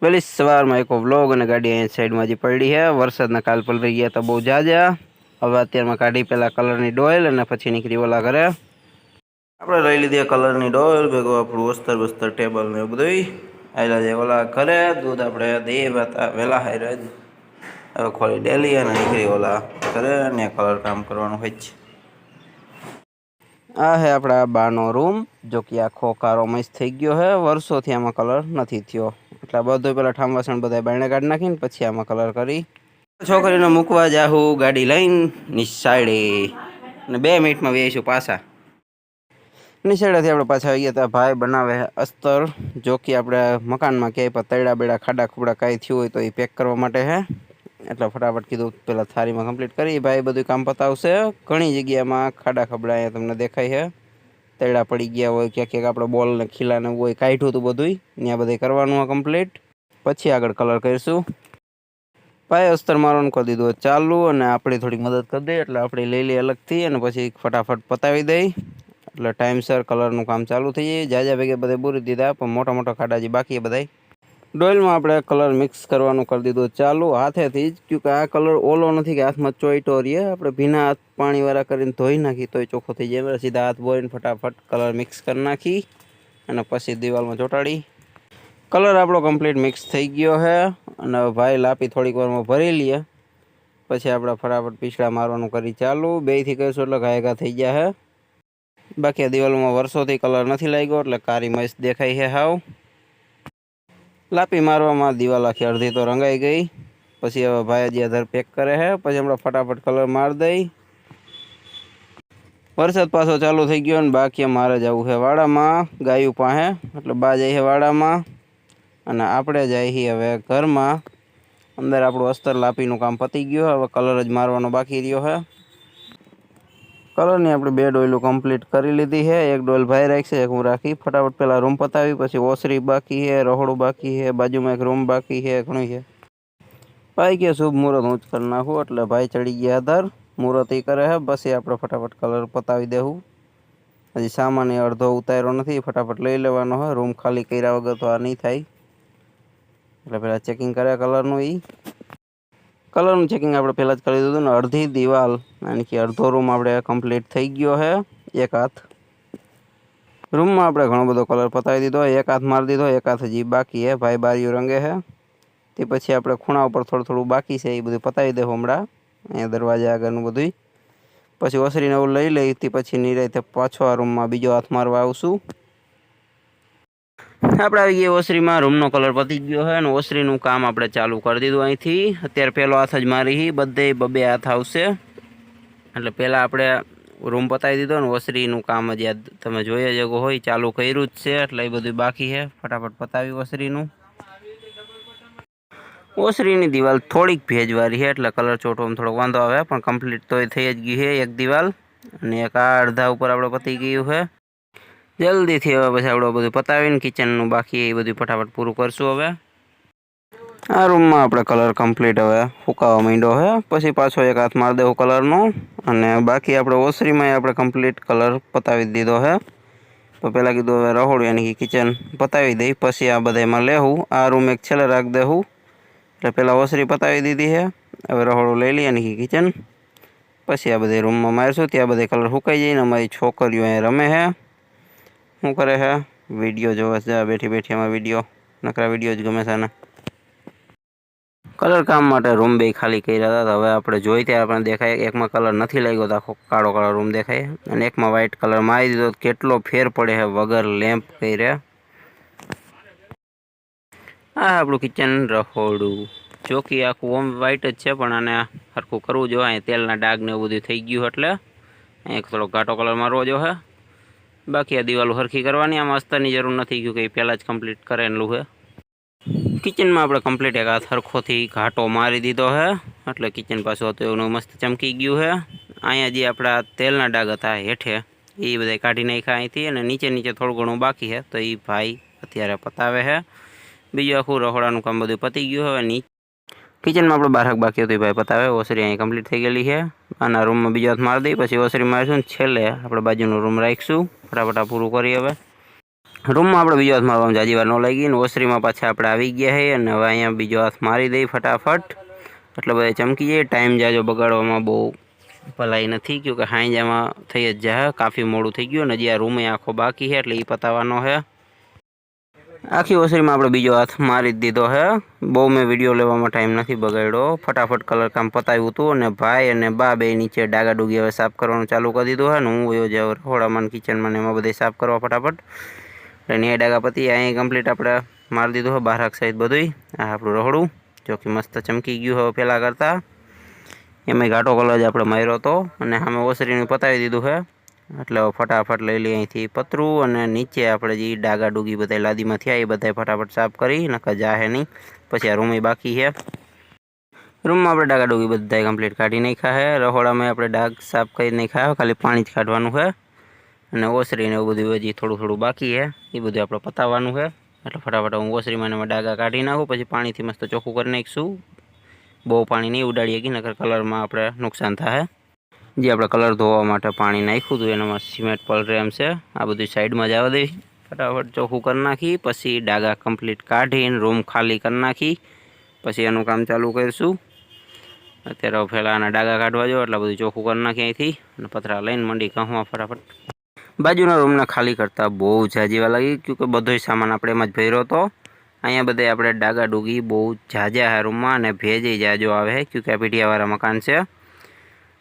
વહેલી સવારમાં એક વ્લોગ અને ગાડી અહીંયા સાઈડમાં હજી પડી છે. વરસાદના કાલ પલરી ગયા તો બહુ જાજા. હવે અત્યારમાં કાઢી પેલા કલરની ડોઇલ અને પછી નીકળી ઓલા ઘરે. આપણે લઈ લીધી કલરની ડોઇલ ભેગું આપણું વસ્તર બસ્તર ટેબલ ને એવું બધું. આયલા જે ઓલા ઘરે દૂધ આપણે દઈએ વહેલા હારે જ હવે ખોલી ડેલી અને નીકળી ઓલા ઘરે ને કલર કામ કરવાનું હોય છે. આ હે આપણા બાનો રૂમ, જો કે આખો કારો મસ્ત થઈ ગયો હે. વર્ષોથી આમાં કલર નથી થયો એટલે બધું પેલા ઠામ વાસણ બધા બાયણે કાઢી નાખીને પછી આમાં કલર કરી. છોકરીને મૂકવા જાહું ગાડી લઈને નિશાળે અને 2 મિનિટમાં વેઈશું પાછા. નિશાળેથી આપણે પાછા આવી ગયા હતા. ભાઈ બનાવે અસ્તર, જો કે આપણે મકાનમાં ક્યાંય પણ તૈડા બેડા ખાડા ખુબડા કાંઈ થયું હોય તો એ પેક કરવા માટે હે. એટલે ફટાફટ કીધું પેલા થારીમાં કમ્પ્લીટ કરી. ભાઈ બધું કામ પતાવશે. ઘણી જગ્યામાં ખાડા ખબડા અહીંયા તમને દેખાય છે. તૈડા પડી ગયા હોય ક્યાંક ક્યાંક આપણે બોલ ને ખીલા ને હોય કાઢ્યું હતું બધું ત્યાં બધું કરવાનું હોય કમ્પ્લીટ. પછી આગળ કલર કરીશું. ભાઈ અસ્તર મારવાનું કરી દીધું ચાલુ અને આપણે થોડીક મદદ કરી દઈએ એટલે આપણે લઈ લઈએ અલગથી અને પછી ફટાફટ પતાવી દઈ એટલે ટાઈમસર કલરનું કામ ચાલુ થઈ જાય. જાજા ભેગે બધે પૂરી દીધા પણ મોટા મોટા ખાડા જે બાકી બધા ડોઇલમાં આપણે કલર મિક્સ કરવાનું કરી દીધું ચાલુ હાથેથી જ, ક્યોંકि આ કલર ઓલો નથી કે હાથમાં ચોઈટો રહીએ. આપણે ભીના હાથ પાણીવાળા કરીને ધોઈ નાખી તોય ચોખ્ખો થઈ જાય. સીધા હાથ બોઈને ફટાફટ કલર મિક્સ કરી નાખી અને પછી દિવાલમાં ચોંટાડી. કલર આપણો કમ્પ્લીટ મિક્સ થઈ ગયો છે અને ભાઈ લાપી થોડીક વારમાં ભરી લઈએ પછી આપણે ફટાફટ પીછડા મારવાનું કરી ચાલુ. બેયથી કરીશું એટલે ઘાય ઘા થઈ ગયા છે. બાકી આ દિવાલોમાં વર્ષોથી કલર નથી લાગ્યો એટલે કારી મસ્ત દેખાય છે હાવ. લાપી મારવામાં દિવાલ આખી અડધી તો રંગાઈ ગઈ. પછી હવે ભાઈ હજી અધર પેક કરે છે. પછી આપણે ફટાફટ કલર મારી દઈ. વરસાદ પાછો ચાલુ થઈ ગયો ને બાકી મારે જવું છે વાડામાં ગાયું પાસે, એટલે બા જાય છે વાડામાં અને આપણે જાય છીએ હવે ઘરમાં. અંદર આપણું અસ્તર લાપીનું કામ પતી ગયું. હવે કલર જ મારવાનો બાકી રહ્યો છે. કલરની આપણે 2 ડોઇલો કમ્પ્લીટ કરી લીધી છે. એક ડોઇલ ભાઈ રાખશે, એક હું રાખી. ફટાફટ પહેલાં રૂમ પતાવી પછી ઓસરી બાકી છે, રહોડું બાકી છે, બાજુમાં એક રૂમ બાકી છે, ઘણું છે. ભાઈ કે શુભ મુહૂર્ત હું જ કરી નાખું એટલે ભાઈ ચડી ગયા અધર મુહૂર્ત એ કરે છે. પછી આપણે ફટાફટ કલર પતાવી દેવું. હજી સામાન એ અડધો ઉતાર્યો નથી, ફટાફટ લઈ લેવાનો હોય. રૂમ ખાલી કર્યા વગર તો આ નહીં થાય એટલે પહેલાં ચેકિંગ કરે કલરનું. કલરનું ચેકિંગ આપણે પહેલાં જ કરી દીધું ને અડધી દિવાલ यानी कि અડધો રૂમ આપણે કમ્પ્લીટ થઈ ગયો છે. એક હાથ રૂમમાં આપણે ઘણો બધો કલર પતાવી દીધો. એક હાથ મારી દીધો, એક હાથ હજી બાકી છે. ભાઈ બારીઓ રંગે છે. તે પછી આપણે ખૂણા ઉપર થોડું થોડું બાકી છે એ બધું પતાવી દેવું હમણાં. અહીંયા દરવાજા આગળનું બધું પછી ઓસરીને એવું લઈ લઈ. તે પછી નિરાતે પાછો આ રૂમમાં બીજો હાથ મારવા આવશું. આપણે આવી ગયા ઓસરીમાં. રૂમનો કલર પતી ગયો છે અને ઓસરીનું કામ આપણે ચાલુ કરી દીધું અહીંથી. અત્યારે પહેલો હાથ જ મારી બધે 2 હાથ આવશે એટલે પહેલાં આપણે રૂમ પતાવી દીધો ને ઓસરીનું કામ જ યાદ તમે જોઈએ જ હોય ચાલુ કર્યું જ છે એટલે એ બધું બાકી છે. ફટાફટ પતાવી ઓસરીનું. ઓસરીની દિવાલ થોડીક ભેજવાળી છે એટલે કલર ચોટવામાં થોડો વાંધો આવે પણ કમ્પ્લીટ તો થઈ જ ગઈ છે એક દિવાલ અને એક આ અડધા ઉપર આપણે પતી ગયું છે. જલ્દીથી હવે પછી આપણે બધું પતાવીને કિચનનું બાકી એ બધું ફટાફટ પૂરું કરશું. હવે આ રૂમમાં આપણે કલર કમ્પ્લીટ હવે ફૂંકાવા માંડ્યો છે. પછી પાછો એક હાથ મારી દેવું કલરનો અને બાકી આપણે ઓસરીમાં આપણે કમ્પ્લીટ કલર પતાવી દીધો છે. તો પહેલાં કીધું હવે રહોડું યાની કે કિચન પતાવી દઈ પછી આ બધામાં લેવું. આ રૂમ એક છેલ્લે રાખી દેવું એટલે પહેલાં ઓસરી પતાવી દીધી છે. હવે રહોડું લઈ લઈએ યાની કે કિચન પછી આ બધી રૂમમાં મારીશું. ત્યાં બધે કલર સુકાઈ જાય ને અમારી છોકરીઓ અહીંયા રમે છે. શું કરે છે? વિડીયો જોવે છે બેઠી બેઠી. અમારા વિડીયો નકરા વિડીયો જ ગમે છે ને. કલર કામ માટે રૂમ બે ખાલી કર્યા હતા. હવે આપણે જોઈ ત્યાં આપણને દેખાય એકમાં કલર નથી લાગ્યો તો આખો કાળો કાળો રૂમ દેખાય અને એકમાં વ્હાઇટ કલર મારી દીધો. કેટલો ફેર પડે છે વગર લેમ્પ કર્યા. આ આપણું કિચન રહોડું ચોકી આખું ઓમ વ્હાઇટ જ છે પણ આને સરખું કરવું જોઈએ. અહીંયા તેલના ડાઘ ને એવું બધું થઈ ગયું એટલે એક થોડો ઘાટો કલર મારવો જોઈએ. બાકી આ દિવાલો સરખી કરવાની. આમાં અસ્તરની જરૂર નથી ગયું કે પહેલાં જ કમ્પ્લીટ કરેલું છે. કિચનમાં આપણે કમ્પ્લીટ એક હાથ સરખોથી ઘાટો મારી દીધો છે એટલે કિચન પાછું હતું એવું મસ્ત ચમકી ગયું છે. અહીંયા જે આપણા તેલના ડાઘ હતા હેઠે એ બધા કાઢી નાખ્યા અહીંથી અને નીચે નીચે થોડું ઘણું બાકી છે તો એ ભાઈ અત્યારે પતાવે છે. બીજું આખું રહોડાનું કામ બધું પતી ગયું. હવે નીચે કિચનમાં આપણે 12 બાકી હતું ભાઈ પતાવે. ઓસરી અહીં કમ્પ્લીટ થઈ ગયેલી છે. આના રૂમમાં બીજો હાથ મારી દઈ પછી ઓસરી મારીશું ને છેલ્લે આપણે બાજુનો રૂમ રાખીશું. ફટાફટ પૂરું કરી. હવે રૂમમાં આપણે બીજો હાથ મારવામાં જાજી વાર ન લાગી ને ઓસરીમાં પાછા આપણે આવી ગયા છે અને હવે અહીંયા બીજો હાથ મારી દઈ ફટાફટ એટલે બધા ચમકી જાય. ટાઈમ જાજો બગાડવામાં બહુ ભલાઈ નથી કેમકે હાંજામાં થઈ જ જાય, કાફી મોડું થઈ ગયું અને હજી આ રૂમે આખો બાકી છે એટલે એ પતાવવાનો છે. આખી ઓસરીમાં આપણે બીજો હાથ મારી જ દીધો છે. બહુ મેં વિડીયો લેવામાં ટાઈમ નથી બગાડ્યો, ફટાફટ કલર કામ પતાવ્યું હતું અને ભાઈ અને બા બે નીચે ડાગા ડૂગી હવે સાફ કરવાનું ચાલુ કરી દીધું છે. અને હું વયો જાઉં રસોડામાં કિચનમાં એમાં બધે સાફ કરવા ફટાફટ. એટલે ન્યાય ડાગા પતી અહીં કમ્પ્લીટ આપણે મારી દીધું છે બહાર સહિત બધું. આ આપણું રહોડું જો કે મસ્ત ચમકી ગયું હવે પહેલાં કરતાં. એમાં ઘાટો કલર જ આપણે માર્યો હતો અને સામે ઓસરીનું પતાવી દીધું છે. એટલે ફટાફટ લઈ લઈએ અહીંથી પતરું અને નીચે આપણે જે ડાગા ડૂગી બધા લાદીમાં થયા એ બધા ફટાફટ સાફ કરી નકર જાહે નહીં. પછી આ રૂમ બાકી છે. રૂમમાં આપણે ડાગા ડૂગી બધા કમ્પ્લીટ કાઢી નાખ્યા છે. રહોડામાં આપણે ડાગ સાફ કરી નાખ્યા, ખાલી પાણી જ કાઢવાનું છે. અને ઓસરીને એવું બધું હજી થોડું થોડું બાકી છે, એ બધું આપણે પતાવવાનું છે. એટલે ફટાફટ હું ઓસરીમાં એમાં ડાગા કાઢી નાખું, પછી પાણીથી મસ્ત ચોખ્ખું કરી નાખીશું. બહુ પાણી નહીં ઉડાડીએ કે નકર કલરમાં આપણે નુકસાન થાય. જે આપણે કલર ધોવા માટે પાણી નાખ્યું હતું એનામાં સિમેન્ટ પલરે એમ છે. આ બધું સાઈડમાં જવા દઈ, ફટાફટ ચોખ્ખું કરી નાખી. પછી ડાગા કમ્પ્લીટ કાઢીને રૂમ ખાલી કરી નાખી પછી એનું કામ ચાલુ કરીશું. અત્યારે પહેલાં આના ડાગા કાઢવા જો એટલે બધું ચોખ્ખું કરી નાખી અહીંથી અને પથરા લઈને મંડી કહું ફટાફટ. બાજુના રૂમને ખાલી કરતાં બહુ ઝાજીવા લાગી કેમકે બધોય સામાન આપણે એમાં જ ભર્યો હતો. અહીંયા બધે આપણે ડાગા ડૂગી બહુ ઝાઝા છે રૂમમાં અને ભેજે જાજો આવે કેમકે આ પીઢિયાવાળા મકાન છે.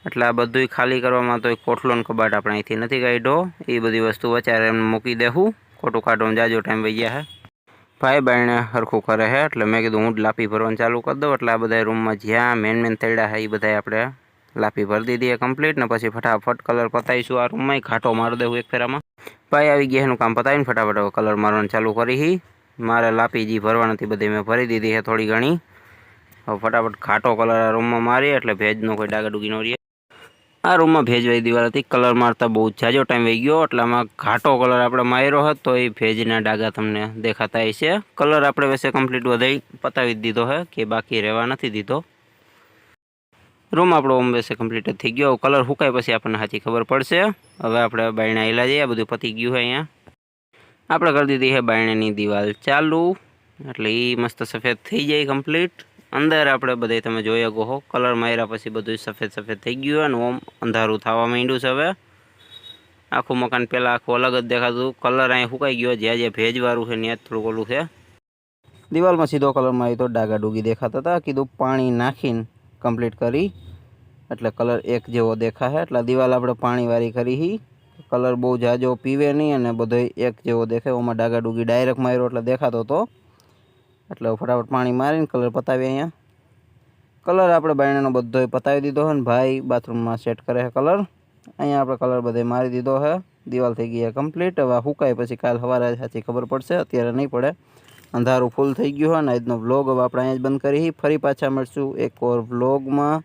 એટલે આ બધું ખાલી કરવામાં તો કોઠલો ને કબાટ આપણે અહીંથી નથી કાઢ્યો. એ બધી વસ્તુ વચારે એમ મૂકી દેવું, ખોટું કાઢવાનું જાજો ટાઈમ વહી ગયા છે. ભાઈ બાયણે હરખું કરે છે એટલે મેં કીધું હું જ લાપી ભરવાનું ચાલુ કરી દઉં. એટલે આ બધા રૂમમાં જ્યાં મેન તળ્યા છે એ બધા આપણે લાપી ભરી દીધી કમ્પ્લીટ ને પછી ફટાફટ કલર પતાવીશું. આ રૂમમાં ઘાટો મારી દેવું એક ફેરામાં. ભાઈ આવી ગયા એનું કામ પતાવીને ફટાફટ હવે કલર મારવાનું ચાલુ કરી. મારે લાપી જે ભરવા નથી બધી મેં ભરી દીધી છે થોડી ઘણી. હવે ફટાફટ ઘાટો કલર આ રૂમમાં મારીએ એટલે ભેજનો કોઈ ડાગા ડૂગી ન રહીએ. આ રૂમમાં ભેજવાળી દીવાલ હતી, કલર મારતા બહુ જાજો ટાઈમ વહી ગયો એટલે આમાં ઘાટો કલર આપણે માર્યો હતો તો એ ભેજના ડાગા તમને દેખાતા છે. કલર આપણે વૈસે કમ્પ્લીટ વધારી પતાવી દીધો છે કે બાકી રહેવા નથી દીધો. રૂમ આપણો ઓમ વૈસે કમ્પ્લીટ થઈ ગયો. કલર સુકાય પછી આપણને સાચી ખબર પડશે. હવે આપણે બાયણા હેલા જઈએ, બધું પતી ગયું છે. અહીંયા આપણે કરી દીધી છે બાયણાની દિવાલ ચાલુ એટલે એ મસ્ત સફેદ થઈ જાય કમ્પ્લીટ. અંદર આપણે બધે તમે જોઈ શકો હો કલર માર્યા પછી બધું સફેદ સફેદ થઈ ગયું અને ઓમ અંધારું થવા માંડ્યું છે. હવે આખું મકાન પહેલાં આખું અલગ જ દેખાતું, કલર અહીંયા સુકાઈ ગયો. જ્યાં જ્યાં ભેજવાળું છે ત્યાં થોડુંક ઓલું છે. દિવાલમાં સીધો કલર મારી તો ડાગા ડૂગી દેખાતા હતા. કીધું પાણી નાખીને કમ્પ્લીટ કરી એટલે કલર એક જેવો દેખાશે. એટલે દિવાલ આપણે પાણીવાળી કરી. કલર બહુ જાજો પીવે નહીં અને બધો એક જેવો દેખાય. ઓમાં ડાગા ડૂગી ડાયરેક્ટ માર્યો એટલે દેખાતો હતો. એટલે ફટાફટ પાણી મારીને કલર પતાવીએ. અહીંયા કલર આપણે બાયણાનો બધો પતાવી દીધો છે ને ભાઈ બાથરૂમમાં સેટ કરે છે કલર. અહીંયા આપણે કલર બધે મારી દીધો છે. દિવાલ થઈ ગઈ કમ્પ્લીટ. હવે સુકાય પછી કાલ સવારે સાચી ખબર પડશે, અત્યારે નહીં પડે. અંધારું ફૂલ થઈ ગયું હોય ને આજનો વ્લોગ હવે આપણે અહીંયા જ બંધ કરી. ફરી પાછા મળશું એક ઓર વ્લોગમાં.